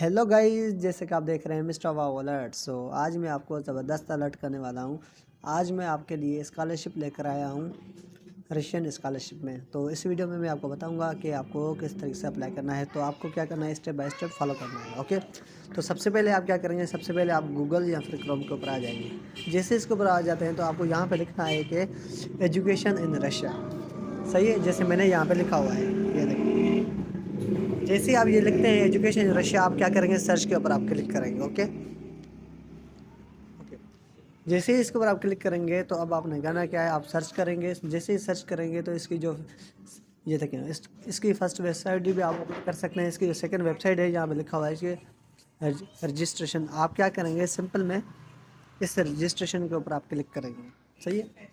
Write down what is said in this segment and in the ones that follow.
Hello guys, जैसे कि आप देख रहे हैं मिस्टर वाव अलर्ट। आज मैं आपको ज़बरदस्त अलर्ट करने वाला हूँ। आज मैं आपके लिए स्कॉलरशिप लेकर आया हूँ रशियन स्कॉलरशिप में। तो इस वीडियो में मैं आपको बताऊंगा कि आपको किस तरीके से अप्लाई करना है। तो आपको क्या करना है, स्टेप बाय स्टेप फॉलो करना है। ओके, तो सबसे पहले आप क्या करेंगे, सबसे पहले आप गूगल या फिर क्रोम के ऊपर आ जाएंगे। जैसे इसके ऊपर आ जाते हैं तो आपको यहाँ पर लिखना है कि एजुकेशन इन रशिया। सही है, जैसे मैंने यहाँ पर लिखा हुआ है, ये देखिए। जैसे ही आप ये लिखते हैं एजुकेशन इन रशिया, आप क्या करेंगे, सर्च के ऊपर आप क्लिक करेंगे। ओके ओके, जैसे ही इसके ऊपर आप क्लिक करेंगे तो अब आपने गाना क्या है, आप सर्च करेंगे। जैसे ही सर्च करेंगे तो इसकी जो ये देखें इसकी फर्स्ट वेबसाइट भी आप ओपन कर सकते हैं। इसकी जो सेकंड वेबसाइट है, यहाँ पे लिखा हुआ है इसके रजिस्ट्रेशन। आप क्या करेंगे, सिंपल में इस रजिस्ट्रेशन के ऊपर आप क्लिक करेंगे। सही है,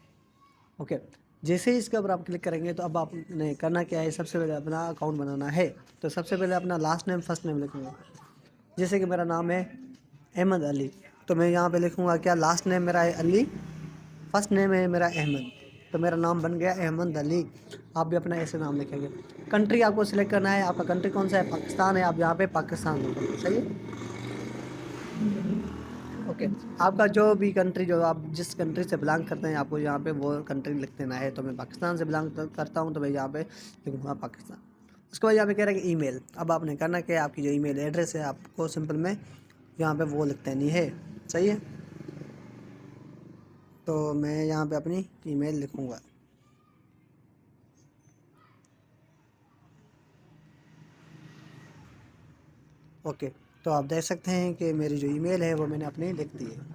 ओके। जैसे ही इसके ऊपर आप क्लिक करेंगे तो अब आपने करना क्या है, सबसे पहले अपना अकाउंट बनाना है। तो सबसे पहले अपना लास्ट नेम फर्स्ट नेम लिखूँगा। जैसे कि मेरा नाम है अहमद अली, तो मैं यहाँ पे लिखूँगा क्या, लास्ट नेम मेरा है अली, फर्स्ट नेम है मेरा अहमद, तो मेरा नाम बन गया अहमद अली। आप भी अपना ऐसे नाम लिखेंगे। कंट्री आपको सिलेक्ट करना है, आपका कंट्री कौन सा है, पाकिस्तान है, आप यहाँ पे पाकिस्तान लिखेंगे। सही है, ओके। आपका जो भी कंट्री, जो आप जिस कंट्री से बिलोंग करते हैं, आपको यहाँ पे वो कंट्री लिख देना है। तो मैं पाकिस्तान से बिलोंग करता हूँ, तो मैं यहाँ पे लिखूँगा पाकिस्तान। उसके बाद यहाँ पे कह रहा है कि ईमेल। अब आपने करना क्या है, आपकी जो ईमेल एड्रेस है आपको सिंपल में यहाँ पे वो लिख देनी है। सही है, तो मैं यहाँ पे अपनी ईमेल लिखूँगा। ओके, तो आप देख सकते हैं कि मेरी जो ईमेल है वो मैंने अपनी लिख दी है।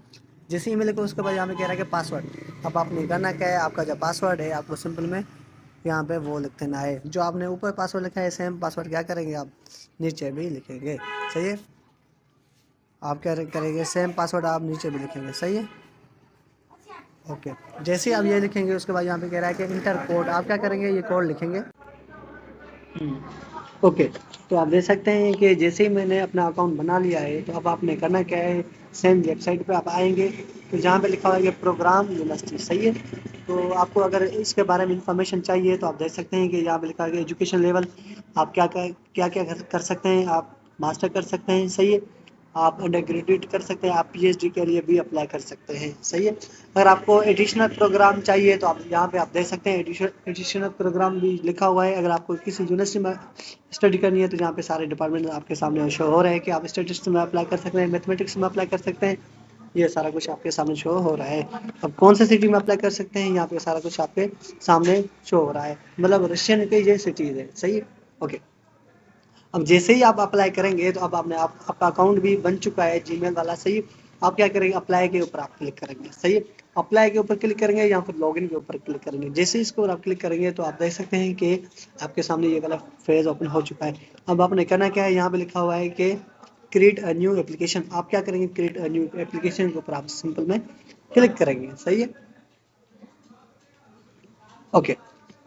जैसे ईमेल लिखो उसके बाद यहाँ पे कह रहा है कि पासवर्ड। अब आपने करना क्या है, आपका जो पासवर्ड है आपको सिंपल में यहाँ पे वो लिख देना है। जो आपने ऊपर पासवर्ड लिखा है, सेम पासवर्ड क्या करेंगे आप नीचे भी लिखेंगे। सही है, आप क्या करेंगे, सेम पासवर्ड आप नीचे भी लिखेंगे। सही है, ओके। जैसे ही आप ये लिखेंगे उसके बाद यहाँ पे कह रहा है कि इंटर कोड। आप क्या करेंगे, ये कोड लिखेंगे। ओके, तो आप देख सकते हैं कि जैसे ही मैंने अपना अकाउंट बना लिया है, तो अब आपने करना क्या है, सेम वेबसाइट पे आप आएंगे तो जहाँ पे लिखा हुआ है कि प्रोग्राम यूनिवर्सिटी। सही है, तो आपको अगर इसके बारे में इंफॉर्मेशन चाहिए तो आप देख सकते हैं कि यहाँ पे लिखा है कि एजुकेशन लेवल आप क्या क्या कर सकते हैं। आप मास्टर कर सकते हैं। सही है, आप अंडर ग्रेजुएट कर सकते हैं, आप पीएचडी के लिए भी अप्लाई कर सकते हैं। सही है, अगर आपको एडिशनल प्रोग्राम चाहिए तो आप यहाँ पे आप देख सकते हैं एडिशनल प्रोग्राम भी लिखा हुआ है। अगर आपको किसी यूनिवर्सिटी में स्टडी करनी है तो यहाँ पे सारे डिपार्टमेंट आपके सामने शो हो रहे हैं कि आप स्टैटिस्टिक्स में अप्लाई कर सकते हैं, मैथमेटिक्स में अप्लाई कर सकते हैं। ये सारा कुछ आपके सामने शो हो रहा है। अब कौन से सिटी में अप्लाई कर सकते हैं, यहाँ पे सारा कुछ आपके सामने शो हो रहा है। मतलब रशियन के ये सिटीज़ है। सही है, ओके। अब जैसे ही आप अप्लाई करेंगे तो अब आपका अकाउंट भी बन चुका है जीमेल वाला। सही है, आप क्या करेंगे, अप्लाई के ऊपर आप क्लिक करेंगे। सही है, अप्लाई के ऊपर क्लिक करेंगे या फिर लॉगिन के ऊपर क्लिक करेंगे। जैसे ही इसके ऊपर आप क्लिक करेंगे तो आप देख सकते हैं कि आपके सामने ये वाला फेज ओपन हो चुका है। अब आपने करना क्या है, यहाँ पे लिखा हुआ है कि क्रिएट अ न्यू एप्लीकेशन। आप क्या करेंगे, क्रिएट अ न्यू एप्लीकेशन के ऊपर आप सिंपल में क्लिक करेंगे। सही है, ओके।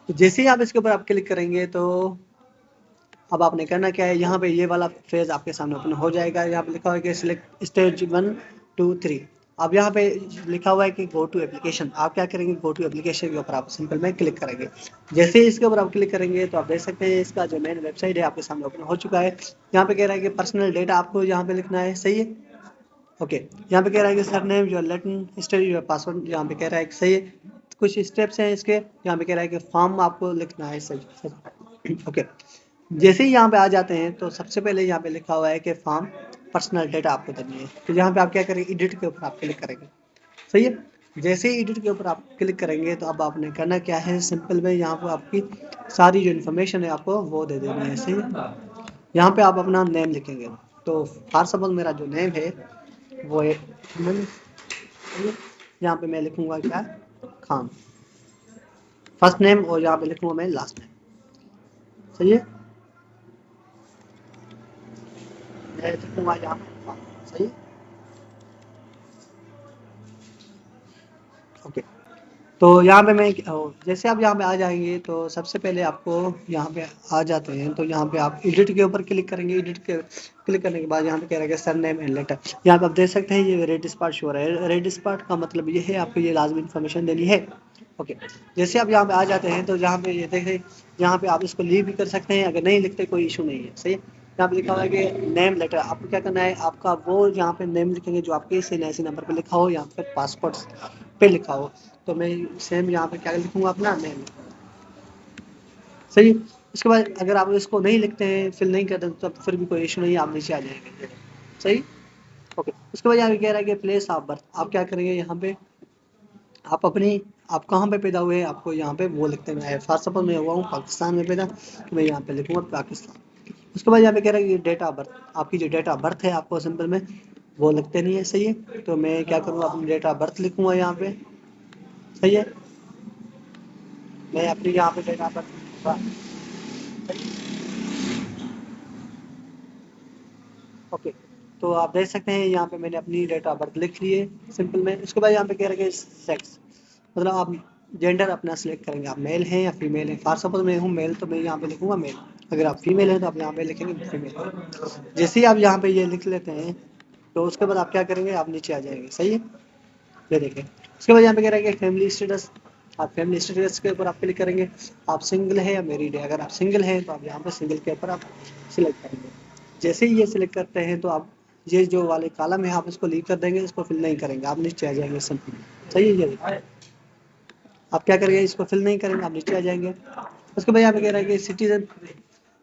तो जैसे ही आप इसके ऊपर आप क्लिक करेंगे तो अब आपने करना क्या है, यहाँ पे ये वाला फेज आपके सामने ओपन हो जाएगा। यहाँ पे लिखा हुआ है कि सिलेक्ट स्टेज 1 2 3। अब यहाँ पे लिखा हुआ है कि गो टू एप्लीकेशन। आप क्या करेंगे, गो टू एप्लीकेशन के ऊपर आप सिंपल में क्लिक करेंगे। जैसे ही इसके ऊपर आप क्लिक करेंगे तो आप देख सकते हैं इसका जो मेन वेबसाइट है आपके सामने ओपन हो चुका है। यहाँ पे कह रहा है कि पर्सनल डेटा आपको यहाँ पे लिखना है। सही है, ओके। यहाँ पे कह रहा है कि sir name your Latin study your password, यहाँ पे कह रहा है कि सही है। कुछ स्टेप्स हैं इसके, यहाँ पे कह रहा है कि फॉर्म आपको लिखना है। सही, ओके। जैसे ही यहाँ पे आ जाते हैं तो सबसे पहले यहाँ पे लिखा हुआ है कि फॉर्म पर्सनल डेटा आपको देनी है। तो यहाँ पे आप क्या करेंगे, एडिट के ऊपर आप क्लिक करेंगे। सही है, जैसे ही एडिट के ऊपर आप क्लिक करेंगे तो अब आपने करना क्या है, सिंपल में यहाँ पर आपकी सारी जो इन्फॉर्मेशन है आपको वो दे देनी है। सही है, यहाँ पे आप अपना नेम लिखेंगे। तो फॉर सपोज मेरा जो नेम है वो है अमन। यहाँ पे मैं लिखूंगा क्या, खान, फर्स्ट नेम, और यहाँ पे लिखूंगा मैं लास्ट नेम। सही है, मैं लिखूंगा यहाँ पे खान। सही है, ओके। तो यहाँ पे मैं जैसे आप यहाँ पे आ जाएंगे तो सबसे पहले आपको यहाँ पे आ जाते हैं तो यहाँ पे आप एडिट के ऊपर क्लिक करेंगे। एडिट के क्लिक करने के बाद यहाँ पे कह रहा है सर नेम एंड लेटर। यहाँ पे आप देख सकते हैं ये रेड स्पॉट शो हो रहा है। रेड स्पॉट का मतलब ये है आपको ये लाजमी इन्फॉर्मेशन देनी है। ओके, जैसे आप यहाँ पे आ जाते हैं तो यहाँ पे ये देखें, यहाँ पे आप इसको लीव भी कर सकते हैं, अगर नहीं लिखते कोई इशू नहीं है। सही है, यहाँ पे लिखा हुआ है कि नेम लेटर, आपको क्या करना है, आपका वो यहाँ पे नेम लिखेंगे जो आपके इस NIC नंबर पे लिखा हो या फिर पासपोर्ट पे लिखा हो। तो मैं सेम यहाँ पे क्या लिखूंगा, अपना नेम। सही है। उसके बाद अगर आप इसको नहीं लिखते हैं, फिल नहीं करते, तब फिर भी कोई इशू नहीं है, आप नीचे आ जाएंगे। सही। ओके, उसके बाद यहाँ पे कह रहा है कि प्लेस ऑफ बर्थ, आप क्या करेंगे यहाँ पे, आप अपनी, आप कहाँ पे पैदा हुए हैं आपको यहाँ पे वो लिखते हैं। मैं फॉर सपोज मैं हुआ हूँ पाकिस्तान में पैदा, तो मैं यहाँ पे लिखूंगा पाकिस्तान। उसके बाद यहाँ पे कह रहा है कि डेट ऑफ बर्थ, आपकी जो डेट ऑफ बर्थ है आपको सिंपल में वो लिखते नहीं है। सही है, तो मैं क्या करूँगा, अपनी डेट ऑफ बर्थ लिखूंगा यहाँ पे। सही है, मैं अपनी यहाँ पे डेट ऑफ बर्थ लिखूंगा। ओके, तो आप देख सकते हैं यहाँ पे मैंने अपनी डेट ऑफ बर्थ लिख ली है सिंपल में। उसके बाद यहाँ पे कह रहे हैं सेक्स, मतलब आप जेंडर अपना सिलेक्ट करेंगे, आप मेल हैं या फीमेल हैं। फॉर सपोज मैं हूँ मेल, तो मैं यहाँ पे लिखूंगा मेल। अगर आप फीमेल हैं तो आप यहाँ पे लिखेंगे फीमेल। जैसे ही आप यहाँ पे ये लिख लेते हैं, तो उसके बाद आप क्या करेंगे, आप नीचे आ जाएंगे। सही है, ये देखें। उसके बाद यहाँ पे कह रहा है कि फैमिली स्टेटस, आप फैमिली स्टेटस के ऊपर आप क्लिक करेंगे, आप सिंगल है या मैरिड है। अगर आप सिंगल हैं तो आप यहाँ पे सिंगल के ऊपर आप सिलेक्ट करेंगे। जैसे ही ये सिलेक्ट करते हैं तो आप ये जो वाले कॉलम है आप इसको लीव कर देंगे, इसको फिल नहीं करेंगे, आप नीचे आ जाएंगे सिंपल। सही है, ये देखिए। आप क्या करेंगे, इसको फिल नहीं करेंगे, आप नीचे आ जाएंगे। उसके बाद यहाँ पे कह रहा है कि सिटीजन,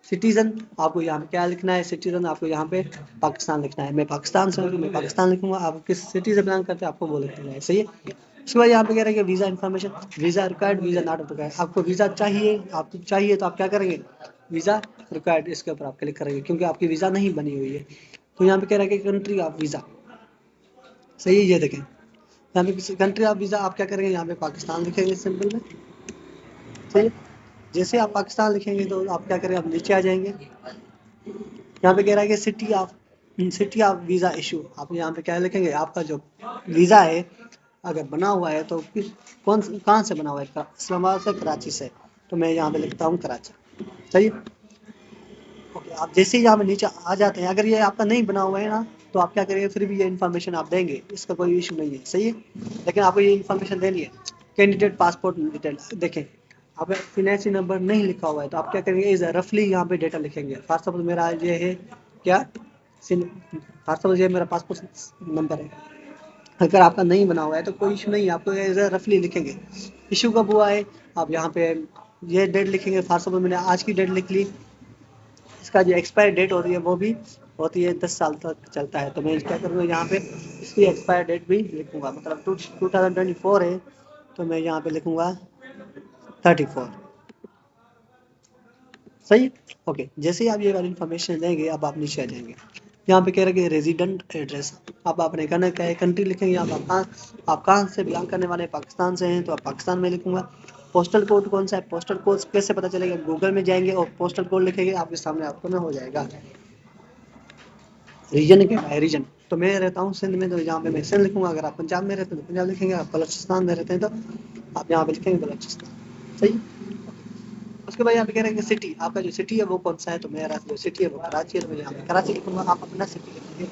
सिटीजन आपको यहाँ पे क्या लिखना है, सिटीजन आपको यहाँ पे पाकिस्तान लिखना है। मैं पाकिस्तान से हूँ तो मैं पाकिस्तान लिखूंगा, आप किस सिटी से बिलोंग करते हैं आपको वो लिख देना है। सही है। उसके बाद यहाँ पे कह रहा है कि visa information, visa required, visa not required. आपको वीज़ा चाहिए, आपको चाहिए तो आप क्या करेंगे, वीज़ा रिक्वायर्ड इसके ऊपर आप क्लिक करेंगे, क्योंकि आपकी वीज़ा नहीं बनी हुई है। तो यहाँ पे कह रहा है कि कंट्री ऑफ वीज़ा। सही है, ये देखें, यहाँ पे किसी कंट्री ऑफ वीज़ा आप क्या करेंगे, यहाँ पे पाकिस्तान लिखेंगे सिंपल में। सही है। जैसे आप पाकिस्तान लिखेंगे तो आप क्या करेंगे, आप नीचे आ जाएंगे। यहाँ पे कह रहा है कि सिटी ऑफ वीज़ा इशू, आप यहाँ पे क्या लिखेंगे, आपका जो वीज़ा है अगर बना हुआ है तो किस, कौन, कहाँ से बना हुआ है, इस्लामाबाद से, कराची से। तो मैं यहाँ पे लिखता हूँ कराची। सही है। ओके, आप जैसे ही यहाँ पे नीचे आ जाते हैं, अगर ये आपका नहीं बना हुआ है ना, तो आप क्या करेंगे, फिर भी ये इन्फॉर्मेशन आप देंगे, इसका कोई इशू नहीं है। सही है, लेकिन आपको ये इन्फॉर्मेशन देनी है। कैंडिडेट पासपोर्ट डिटेल देखें, अगर फिनेंसी नंबर नहीं लिखा हुआ है तो आप क्या करेंगे, इज रफली यहाँ पे डेटा लिखेंगे। फॉर सपोज मेरा ये है क्या, फॉर सपोज ये मेरा पासपोर्ट नंबर है। अगर आपका नहीं बना हुआ है तो कोई इशू नहीं है, आपको एज रफली लिखेंगे। इशू कब हुआ है, आप यहाँ पे ये डेट लिखेंगे। फॉर सपोज मैंने आज की डेट लिख ली, इसका जो एक्सपायर डेट होती है वो भी होती है 10 साल तक चलता है। तो मैं क्या करूँगा, यहाँ पे इसकी एक्सपायर डेट भी लिखूंगा, मतलब 2024 है तो मैं यहाँ पे लिखूंगा 34। सही। ओके, जैसे ही आप ये वाली इन्फॉर्मेशन देंगे, अब आप नीचे आ जाएंगे। यहाँ पे कह रहे हैं कि रेजिडेंट एड्रेस, अब आपने कहना क्या है, कंट्री लिखेंगे, आप कहाँ से बिलोंग करने वाले हैं, पाकिस्तान से हैं तो आप पाकिस्तान में लिखूंगा। पोस्टल कोड कौन सा है, पोस्टल कोड कैसे पता चलेगा, गूगल में जाएंगे और पोस्टल कोड लिखेंगे, आपके सामने आपको ना हो जाएगा। रीजन क्या है, रीजन, तो मैं रहता हूँ सिंध में, तो यहाँ पे मैं सिंध लिखूंगा। अगर आप पंजाब में रहते हैं तो पंजाब लिखेंगे, आप बलोचिस्तान में रहते हैं तो आप यहाँ पे लिखेंगे बलोचिस्तान। सही। उसके बाद यहाँ पे कह रहे हैं कि सिटी, आपका जो सिटी है वो कौन सा है, तो मेरा जो सिटी है वो कराची है, तो मैं यहाँ पे कराची लिखूंगा, आप अपना सिटी लिखेंगे।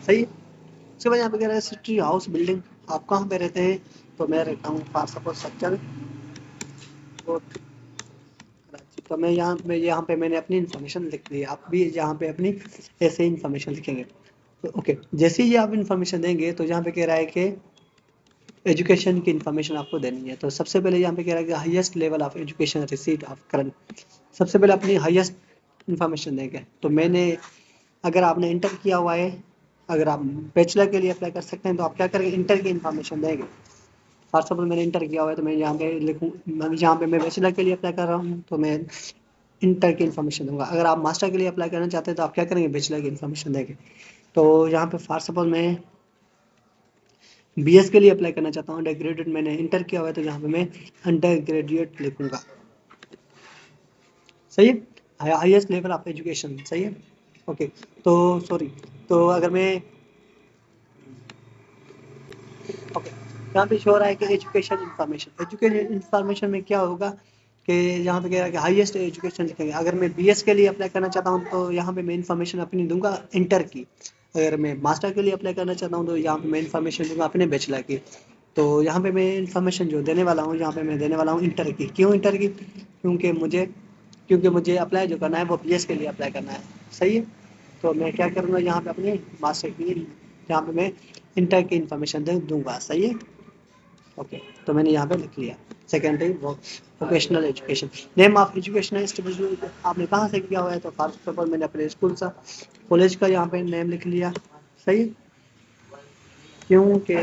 सही है। उसके बाद यहाँ पे कह रहे हैं सिटी हाउस बिल्डिंग, आप कहाँ पे रहते हैं, तो मैं रहता हूँ फॉर सपोज सेक्टर कराची। तो मैं यहाँ पे मैंने अपनी इन्फॉर्मेशन लिख दी है, आप भी यहाँ पे अपनी ऐसे ही इन्फॉर्मेशन लिखेंगे। तो ओके, जैसे ही आप इन्फॉर्मेशन देंगे तो यहाँ पे कह रहा है कि एजुकेशन की इन्फॉर्मेशन आपको देनी है। तो सबसे पहले यहाँ पे कह रहा है कि highest level of education receipt of current, सबसे पहले अपनी हाईएस्ट इन्फॉर्मेशन देंगे। तो मैंने, अगर आपने इंटर किया हुआ है, अगर आप बैचलर के लिए अप्लाई कर सकते हैं तो आप क्या करेंगे, इंटर की इन्फॉर्मेशन देंगे। फॉर सपोज मैंने इंटर किया हुआ है तो मैं यहाँ पे लिखूँ, यहाँ पे मैं बैचलर के लिए अप्लाई कर रहा हूँ तो मैं इंटर की इन्फॉर्मेशन दूंगा। अगर आप मास्टर के लिए अप्लाई करना चाहते हैं तो आप क्या करेंगे, बैचलर की इन्फॉर्मेशन देंगे। तो यहाँ पे फॉर सपोज मैं BS के लिए अप्लाई करना चाहता हूँ, अंडर ग्रेजुएट मैंने इंटर किया हुआ है तो यहाँ पे मैं अंडर ग्रेजुएट लिखूंगा। सही है, हाईएस्ट लेवल ऑफ एजुकेशन। सही है। ओके, तो सॉरी, तो अगर मैं, ओके, यहाँ पे शो रहा है कि एजुकेशन इन्फॉर्मेशन में क्या होगा कि यहाँ पे कह रहा है कि हाईएस्ट एजुकेशन लिखेंगे। अगर मैं BS के लिए अप्लाई करना चाहता हूँ तो यहाँ पे मैं इन्फॉर्मेशन अपनी दूंगा इंटर की। अगर मैं मास्टर के लिए अप्लाई करना चाहता हूँ तो यहाँ पे मैं इन्फॉर्मेशन दूंगा अपने बैचलर की। तो यहाँ पे मैं इन्फॉर्मेशन जो देने वाला हूँ, यहाँ पे मैं देने वाला हूँ इंटर की। क्यों इंटर की, क्योंकि मुझे क्योंकि मुझे अप्लाई जो करना है वो पीएच के लिए अप्लाई करना है। सही है, तो मैं क्या करूँगा यहाँ पे अपनी मास्टर की यहाँ पे मैं इंटर की इन्फॉर्मेशन दे दूंगा। सही है, ओके, तो मैंने यहाँ पे लिख लिया secondary vocational education. Name of educational institute आपने कहाँ से किया हुआ है, तो फर्स्ट ऑफ ऑल मैंने अपने स्कूल सा कॉलेज का यहाँ पे नेम लिख लिया। सही है, क्योंकि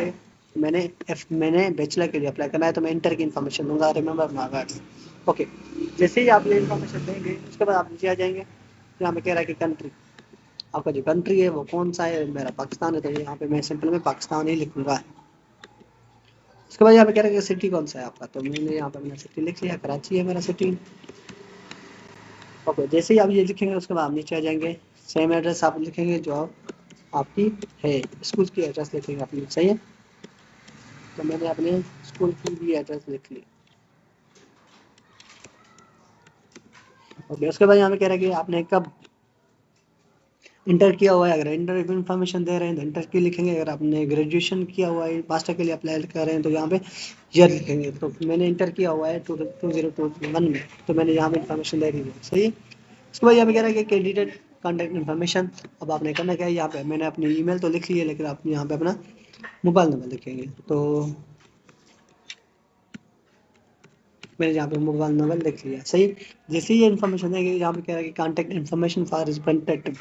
मैंने बैचलर के लिए अप्लाई करना है तो मैं इंटर की इन्फॉर्मेशन दूंगा। Remember my words. ओके, जैसे ही आप ये इन्फॉर्मेशन देंगे उसके बाद आप नीचे आ जाएंगे। यहाँ पे कह रहा है कि कंट्री, आपका जो कंट्री है वो कौन सा है, मेरा पाकिस्तान है तो यहाँ पे मैं सिंपल में पाकिस्तान ही लिखूंगा। उसके बाद यहाँ पे कह रहा है कि सिटी कौन सा है आपका, तो मैंने यहाँ पे अपना सिटी लिख लिया, कराची है मेरा सिटी। ओके, जैसे ही आप ये लिखेंगे उसके बाद आप नीचे आ जाएंगे। सेम एड्रेस आप लिखेंगे जो आपकी है, स्कूल की एड्रेस लिखेंगे अपनी। सही है, तो मैंने अपने स्कूल की भी एड्रेस लिख ली। ओके, उसके बाद यहाँ पे कह रहा है कि आपने कब इंटर किया हुआ है। अगर इंटर इन्फॉर्मेशन दे रहे हैं तो इंटर की लिखेंगे। अगर आपने ग्रेजुएशन किया हुआ है, मास्टर के लिए अप्लाई कर रहे हैं तो यहाँ पे ईयर लिखेंगे। तो मैंने इंटर किया हुआ है 2021 में, तो मैंने यहाँ पे इन्फॉर्मेशन दे दी है। सही है, उसके बाद यहाँ पे कह रहा है कि कैंडिडेट कॉन्टैक्ट इन्फॉर्मेशन। अब आपने करना क्या है, यहाँ पे मैंने अपनी ईमेल तो लिख ली है लेकिन आप यहाँ पे अपना मोबाइल नंबर लिखेंगे। तो मैंने यहाँ पे मोबाइल नंबर लिख लिया। सही, जैसे ही ये इन्फॉर्मेशन देंगे यहाँ पे कह रहा है कि कॉन्टैक्ट इन्फॉर्मेशन फॉर रिप्रेजेंटेटिव।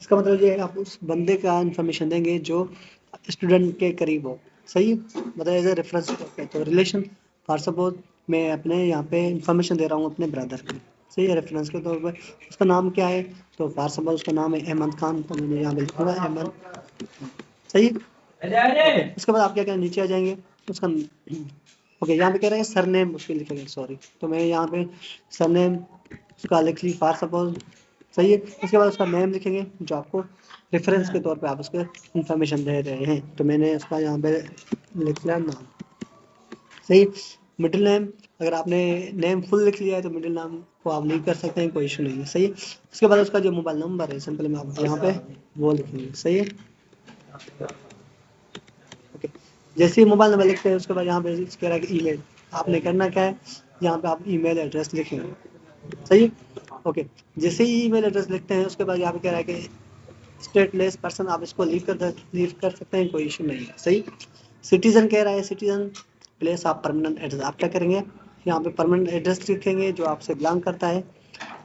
इसका मतलब ये है आप उस बंदे का इन्फॉर्मेशन देंगे जो स्टूडेंट के करीब हो। सही, मतलब एज ए रेफरेंस। तो रिलेशन फॉर सपोज मैं अपने यहाँ पे इन्फॉर्मेशन दे रहा हूँ अपने ब्रदर की। सही है, रेफरेंस के तौर पर उसका नाम क्या है, तो फॉर सपोज उसका नाम है अहमद खान, तो मैंने यहाँ पे लिखा हुआ है अहमद। सही, उसके बाद आप क्या करें, नीचे आ जाएंगे उसका। ओके, यहाँ पे कह रहे हैं सरनेम उसके लिखेंगे, सॉरी, तो मैं यहाँ पे सरनेम उसका लिख ली फॉर सपोज। सही है, उसके बाद उसका नेम लिखेंगे जो आपको रेफरेंस के तौर पे आप उसके इन्फॉर्मेशन दे रहे हैं, तो मैंने उसका यहाँ पे लिख लिया नाम। सही, मिडिल नेम, अगर आपने नेम फुल लिख लिया है तो मिडिल नाम को आप नहीं कर सकते हैं, कोई इशू नहीं है। सही है, उसके बाद उसका जो मोबाइल नंबर है सिंपल में आप यहाँ पे वो लिखेंगे। सही है, ओके, जैसे ही मोबाइल नंबर लिखते हैं उसके बाद यहाँ पे कह रहा है कि ईमेल, आपने करना क्या है, यहाँ पे आप ईमेल एड्रेस लिखेंगे। सही है, ओके, जैसे ही ईमेल एड्रेस लिखते हैं उसके बाद यहाँ पे कह रहा है कि स्टेटलेस पर्सन, आप इसको लीव कर सकते हैं, कोई इशू नहीं है। सही, सिटीजन कह रहा है, सिटीजन प्लेस आप परमानेंट एड्रेस, आप क्या करेंगे यहाँ पे परमानेंट एड्रेस लिखेंगे जो आपसे बिलोंग करता है।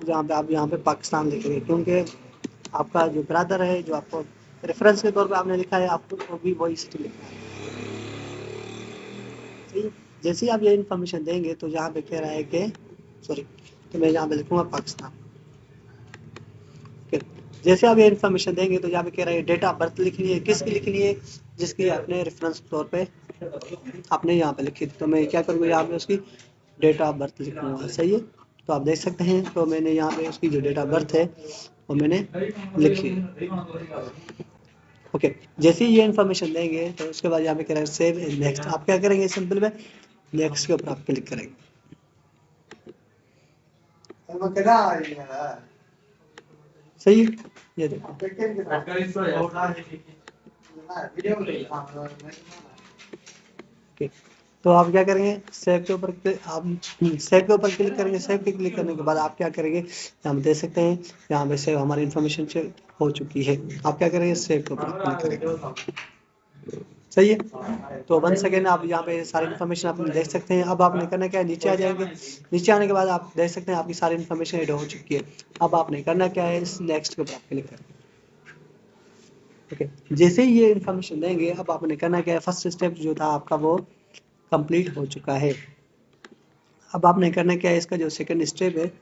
जहाँ पे आप यहाँ पे पाकिस्तान लिखेंगे क्योंकि आपका जो ब्रदर है जो आपको रेफरेंस के तौर पे आपने लिखा है आपको भी वही सिटी लिखना है। सही, जैसे ही आप ये इन्फॉर्मेशन देंगे तो यहाँ पे कह रहा है कि सॉरी, तो मैं यहाँ पे लिखूंगा पाकिस्तान। ओके, जैसे आप ये इन्फॉर्मेशन देंगे तो यहाँ पे कह रहा है डेट ऑफ बर्थ लिखनी है, किसकी लिखनी है, जिसकी आपने रेफरेंस के तौर पे आपने यहाँ पे लिखी। तो मैं क्या करूँगा यहाँ पे उसकी डेट ऑफ बर्थ लिखूंगा। सही है, तो आप देख सकते हैं तो मैंने यहाँ पे उसकी जो डेट ऑफ बर्थ है वो मैंने लिखी है। ओके, जैसे ही ये इन्फॉर्मेशन देंगे तो उसके बाद यहाँ पे कह रहा है सेव नेक्स्ट, आप क्या करेंगे सिंपल में नेक्स्ट के ऊपर आप क्लिक करेंगे। सही है, ये देखो, ओके, तो आप क्या करेंगे सेव के ऊपर आप सेव के ऊपर क्लिक करेंगे। सेव के क्लिक करने के बाद आप क्या करेंगे, यहाँ पे देख सकते हैं यहाँ पे सेव हमारी इन्फॉर्मेशन हो चुकी है। आप क्या करेंगे सेव के ऊपर क्लिक करेंगे। सही है, तो 1 सेकेंड आप यहाँ पे सारी इन्फॉर्मेशन आप देख सकते हैं। अब आपने करना क्या है, नीचे आ जाएंगे। नीचे आने के बाद आप देख सकते हैं आपकी सारी इन्फॉर्मेशन एड हो चुकी है। अब आपने करना क्या है, इस नेक्स्ट के ऊपर आप क्लिक करें। ओके, जैसे ही ये इन्फॉर्मेशन देंगे अब आपने करना क्या है, फर्स्ट स्टेप जो था आपका वो कंप्लीट हो चुका है। अब आपने करना क्या है, इसका जो सेकंड स्टेप है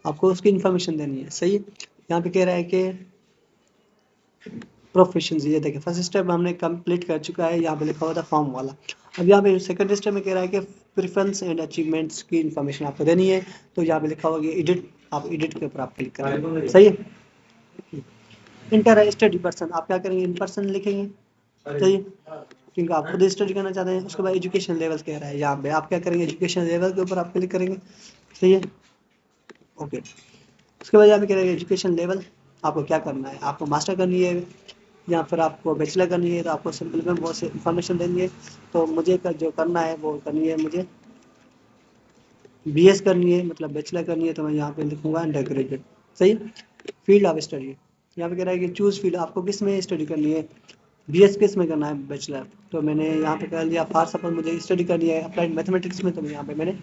आपको उसकी इन्फॉर्मेशन देनी है। सही है, यहाँ पे कह रहा है कि प्रोफिशिएंसी, ये देखिए फर्स्ट स्टेप हमने कंप्लीट कर चुका है, यहाँ पे लिखा हुआ था फॉर्म वाला। अब यहाँ पे सेकंड स्टेप में कह रहा है कि प्रेफरेंस एंड अचीवमेंट्स की इन्फॉर्मेशन आपको देनी है, तो यहाँ पे लिखा हुआ कि एडिट, आप एडिट के ऊपर आप क्लिक करेंगे। सही है, इंटर स्टडी पर्सन, आप क्या करेंगे इन पर्सन लिखेंगे। सही है, क्योंकि आप खुद स्टडी करना चाहते हैं। उसके बाद एजुकेशन लेवल कह रहा है, यहाँ पे आप क्या करेंगे एजुकेशन लेवल के ऊपर आप क्लिक करेंगे। सही है, ओके, उसके बाद यहाँ पे कह रहा है एजुकेशन लेवल आपको क्या करना है, आपको मास्टर करनी है या फिर आपको बैचलर करनी है, तो आपको सिंपल में बहुत सी इन्फॉर्मेशन देंगे। तो मुझे जो करना है वो करनी है मुझे BS करनी है मतलब बैचलर करनी है तो मैं यहाँ पे लिखूंगा अंडर ग्रेजुएट। सही। फील्ड ऑफ स्टडी यहाँ पे कह रहा है कि चूज फील्ड, आपको किस में स्टडी करनी है, BS किस में करना है बैचलर। तो मैंने यहाँ पे कर लिया फॉर सपोज मुझे स्टडी करनी है अप्लाइड मैथमेटिक्स में, तो यहाँ पे मैंने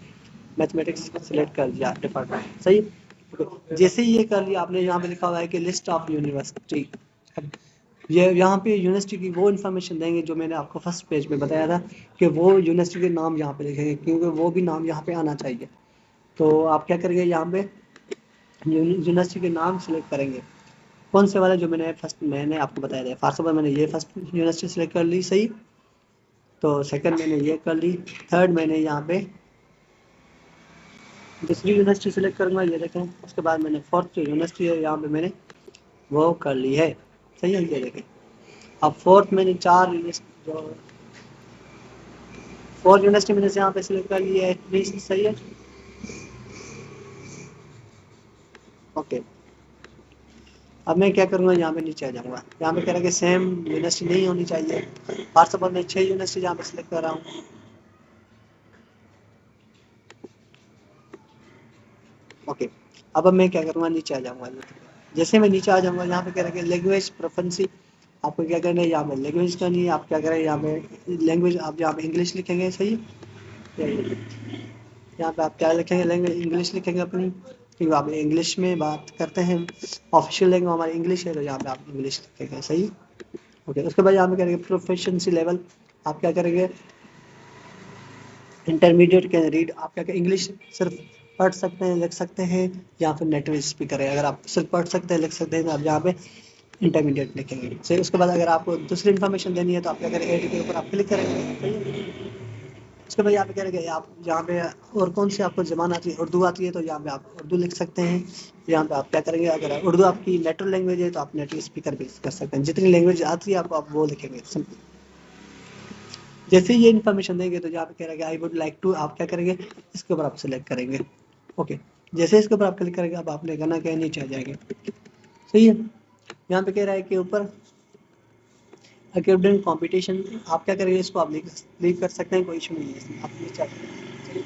मैथमेटिक्स सेलेक्ट कर दिया डिपार्टमेंट। सही। ओके। जैसे ही ये कर लिया आपने, यहाँ पे लिखा हुआ है कि लिस्ट ऑफ यूनिवर्सिटी। ये यहाँ पे यूनिवर्सिटी की वो इन्फॉर्मेशन देंगे जो मैंने आपको फर्स्ट पेज पे बताया था कि वो यूनिवर्सिटी के नाम यहाँ पे लिखेंगे, क्योंकि वो भी नाम यहाँ पे आना चाहिए। तो आप क्या करेंगे, यहाँ पे यूनिवर्सिटी के नाम सेलेक्ट करेंगे, कौन से वाला जो मैंने आपको बताया था। फॉर सपोज मैंने ये फर्स्ट यूनिवर्सिटी सेलेक्ट कर ली। सही। तो सेकंड मैंने ये कर ली, थर्ड मैंने यहाँ पे दूसरी यूनिवर्सिटी सेलेक्ट करूँगा, ये देखें। उसके बाद मैंने फोर्थ जो यूनिवर्सिटी है यहाँ पे मैंने वो कर ली है। सही है, ये देखें। अब फोर्थ मैंने फोर्थ यूनिवर्सिटी मैंने यहाँ पे सिलेक्ट कर ली है एटलीस्ट। सही है। ओके। अब मैं क्या करूँगा, यहाँ पे नीचे आ जाऊँगा। यहाँ पे कह रहा है कि सेम यूनिवर्सिटी नहीं होनी चाहिए। फॉर सपोज मैं 6 यूनिवर्सिटी यहाँ पे सिलेक्ट कर रहा हूँ। ओके। अब मैं क्या करूँगा, नीचे आ जाऊँगा। जैसे मैं नीचे आ जाऊँगा, यहाँ पे कह रहा है कि लैंग्वेज प्रेफरेंसी, आपको क्या करना है, यहाँ पे लैंग्वेज करनी है। आप क्या करें, यहाँ पे लैंग्वेज आप यहाँ पे इंग्लिश लिखेंगे। सही है। यहाँ पे आप क्या लिखेंगे, लैंग्वेज इंग्लिश लिखेंगे अपनी, क्योंकि आप इंग्लिश में बात करते हैं, ऑफिशियल लैंग्वेज हमारी इंग्लिश है, तो यहाँ पे आप इंग्लिश लिखेंगे। सही। ओके। उसके बाद यहाँ पे करेंगे प्रोफिशिएंसी लेवल, आप क्या करेंगे, इंटरमीडिएट कैन रीड। आप क्या करेंगे, इंग्लिश सिर्फ पढ़ सकते हैं लिख सकते हैं, या फिर नेटिव स्पीकर है। अगर आप सिर्फ पढ़ सकते हैं लिख सकते हैं तो आप यहाँ पे इंटरमीडिएट लिखेंगे। सही। उसके बाद अगर आपको दूसरी इन्फॉर्मेशन देनी है तो आप क्या करेंगे, एड के ऊपर आप क्लिक करेंगे। सही है। उसके बाद यहाँ पे करेंगे आप यहाँ पे और कौन सी आपको जबान आती है, उर्दू आती है तो यहाँ पे आप उर्दू लिख सकते हैं। यहाँ पे आप क्या करेंगे, अगर उर्दू आपकी नेटिव लैंग्वेज है तो आप नेटिव स्पीकर भी कर सकते हैं। जितनी लैंग्वेज आती है आपको आप वो लिखेंगे सिंपल। जैसे ही ये इन्फॉर्मेशन देंगे तो यहाँ पे कह रहा है आई वुड लाइक टू, आप क्या करेंगे, इसके ऊपर आप सिलेक्ट करेंगे। ओके। जैसे इसके ऊपर आप क्लिक करेंगे, अब आपने करना क्या है, नीचे आ जाएंगे। सही है। यहाँ पे कह रहा है कि ऊपर अकेडमिक कंपटीशन, आप क्या करेंगे, इसको आप लीव कर सकते हैं, कोई इशू नहीं है। आप नीचे आ जाएंगे।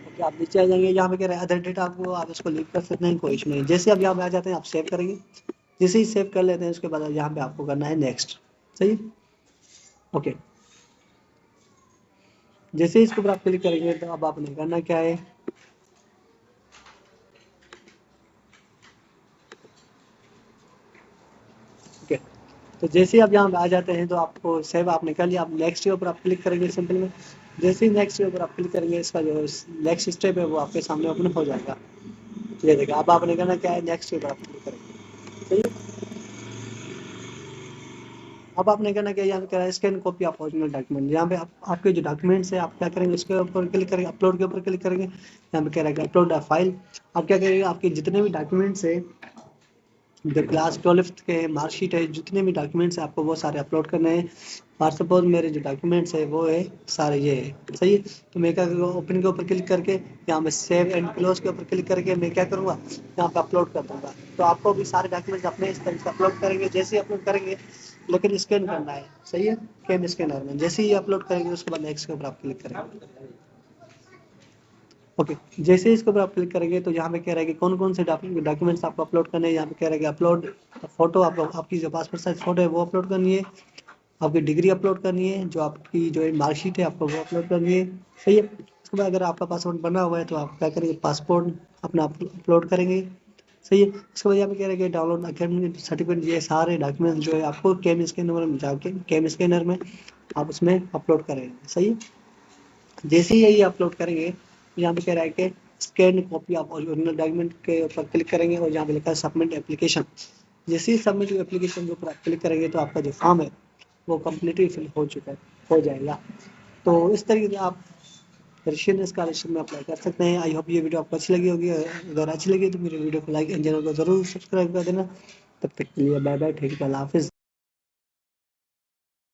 ओके। आप नीचे आ जाएंगे, यहाँ पे कह रहे हैं अदर डेटा, आपको आप इसको लीव कर सकते हैं, कोई इशू नहीं। जैसे आप यहाँ पे आ जाते हैं आप सेव करेंगे। जैसे ही सेव कर लेते हैं उसके बाद यहाँ पे आपको करना है नेक्स्ट। सही। ओके। जैसे इसके ऊपर आप क्लिक करेंगे तो अब आपने करना क्या है, ओके। तो जैसे ही आप यहाँ पे आ जाते हैं तो आपको सेव आपने कर लिया, आप नेक्स्ट के ऊपर आप क्लिक करेंगे सिंपल में। जैसे ही नेक्स्ट के ऊपर आप क्लिक करेंगे, इसका जो नेक्स्ट स्टेप है वो आपके सामने ओपन हो जाएगा। ये देखिए, अब आपने करना क्या है, नेक्स्ट के ऊपर आप क्लिक करेंगे। सही है। अब आपने करना क्या है, यहाँ पे कह रहा है scan copy of original document. यहाँ पे आपके जो डॉक्यूमेंट्स है आप क्या करेंगे, उसके ऊपर क्लिक करेंगे, अपलोड के ऊपर क्लिक करेंगे। यहाँ पे कह रहा है अपलोड अ फाइल। आप क्या करेंगे, आपके जितने भी डॉक्यूमेंट्स है, जो क्लास 12th के मार्कशीट है, जितने भी डॉक्यूमेंट्स हैं आपको वो सारे अपलोड करने हैं। फॉर सपोज मेरे जो डॉक्यूमेंट्स है वो है सारे ये है। सही है। तो मैं क्या करूँगा, ओपन के ऊपर क्लिक करके यहाँ पे सेव एंड क्लोज के ऊपर क्लिक करके मैं क्या करूँगा, यहाँ पे अपलोड कर दूँगा। तो आपको भी सारे डॉक्यूमेंट्स अपने इस तरह से अपलोड करेंगे। जैसे ही अपलोड करेंगे, लेकिन स्कैन करना है। सही है। कैम स्कैनर में जैसे ही अपलोड करेंगे उसके बाद नेक्स्ट के ऊपर आप क्लिक करेंगे। ओके। जैसे इसके ऊपर आप क्लिक करेंगे तो यहाँ पे कह रहा है कि कौन कौन से डॉक्यूमेंट्स आपको अपलोड करने हैं। यहाँ पे कह रहा है कि अपलोड फोटो, आपकी जो पासपोर्ट साइज फोटो है वो अपलोड करनी है, आपकी डिग्री अपलोड करनी है, जो आपकी जो मार्कशीट है आपको वो अपलोड करनी है। सही है। उसके बाद अगर आपका पासपोर्ट बना हुआ है तो आप क्या करेंगे, पासपोर्ट अपना अपलोड करेंगे। सही है। उसके बाद यहाँ पे कह रहा है कि डाउनलोड अकेडमिक सर्टिफिकेट, ये सारे डॉक्यूमेंट्स जो है आपको कैम स्कैनर में जाके कैम स्कैनर में आप उसमें अपलोड करेंगे। सही है। जैसे ही यही अपलोड करेंगे, यहाँ पे कह रहा है कि scan copy of original document के ऊपर क्लिक करेंगे और यहाँ पे लिखा है सबमिट एप्लीकेशन। जैसे ही सबमिट एप्लीकेशन के ऊपर आप क्लिक करेंगे तो आपका जो फॉर्म है वो कम्प्लीटली फिल हो चुका है, हो जाएगा। तो इस तरीके से आप रशियन स्कॉलरशिप में अप्लाई कर सकते हैं। आई होप ये वीडियो आपको अच्छी लगी होगी। अगर अच्छी लगी तो मेरे वीडियो को लाइक एंड चैनल को जरूर सब्सक्राइब कर देना। तब तक के लिए बाय बाय, ठीक है, अल्लाह हाफिज़।